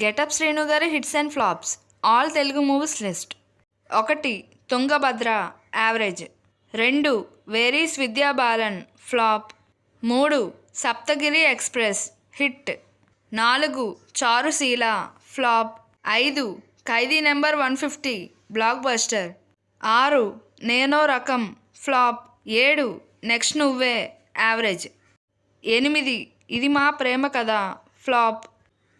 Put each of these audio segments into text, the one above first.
Getup Srinu గారి hits and flops all Telugu movies list. 1 Tungabhadra average. 2 where is Vidya Balan flop. 3 Saptagiri express hit. 4 Charuseela flop. 5 Khaidi number 150 blockbuster. 6 నేనో రకం flop. 7 next నువ్వే average. 8 ఇది మా ప్రేమ కథ ఫ్లాప్.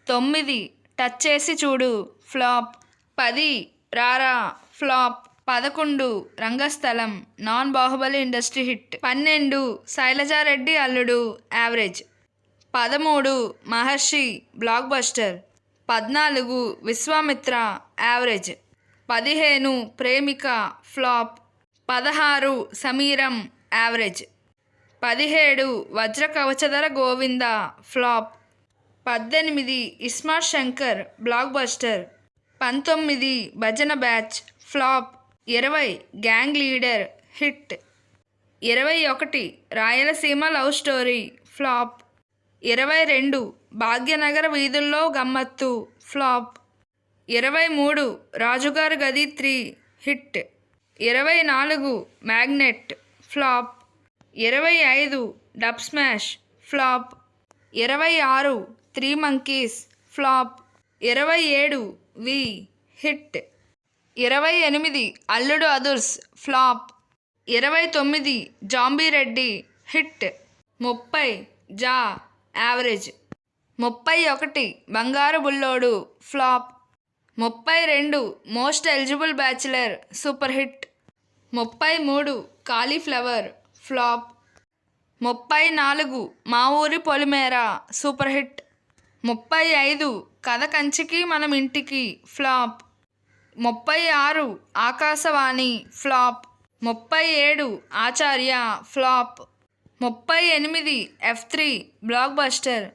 9 టచ్ చేసి చూడు flop. 10 Rara flop. 11 Rangasthalam non Baahubali industry hit. 12 Sailaja Reddy Alludu average. 13 Maharshi blockbuster. 14 Vishwamitra average. 15 Premika flop. 16 Sameeram average. 17 Vajra Kavachadhara Govinda flop. 18 ismart Shankar blockbuster. 19 Bhajana batch flop. 20 gang leader hit. 21 Rayalaseema love story flop. 22 Bhagyanagara వీధుల్లో Gammathu flop. 23 Rajugari Gadhi 3 hit. 24 magnet flop. 25 dub smash flop. 26 three monkeys flop. 27 V hit. 28 Alludu Adhurs flop. 29 zombie Reddy hit. 30 జా average. 31 Bangaru Bullodu flop. 32 most eligible bachelor super hit. 33 cauliflower flop. 34 మా ఊరి పొలిమేర super hit. 35 కథ కంచికి మనం ఇంటికి flop. 36 Akashavani flop. 37 Acharya flop. 38 F3 blockbuster.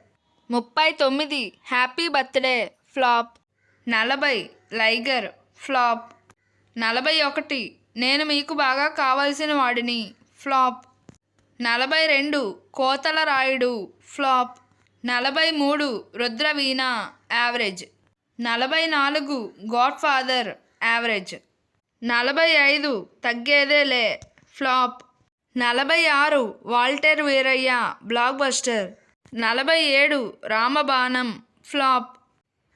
39 happy birthday flop. 40 Liger flop. 41 నేను మీకు బాగా కావాల్సిన వాడిని flop. 42 Kothala Rayudu flop. 43 Rudraveena average. 44 godfather average. 45 తగ్గేదేలే flop. 46 Walter Veerayya blockbuster. 47 Ramabanam flop.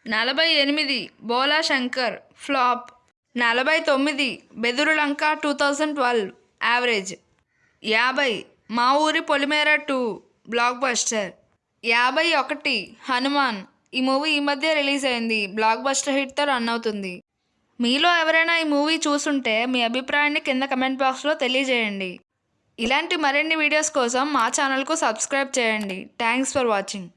48 Bhola Shankar flop. 49 Bedurulanka 2012 average. 50 మా ఊరి పొలిమేర 2 బ్లాక్ బస్టర్. 51 హనుమాన్. ఈ మూవీ ఈ మధ్య రిలీజ్ అయింది. బ్లాక్ బస్టర్ హిట్తో రన్ అవుతుంది. మీలో ఎవరైనా ఈ మూవీ చూసుంటే మీ అభిప్రాయాన్ని కింద కమెంట్ బాక్స్లో తెలియజేయండి. ఇలాంటి మరిన్ని వీడియోస్ కోసం మా ఛానల్కు సబ్స్క్రైబ్ చేయండి. Thanks for watching.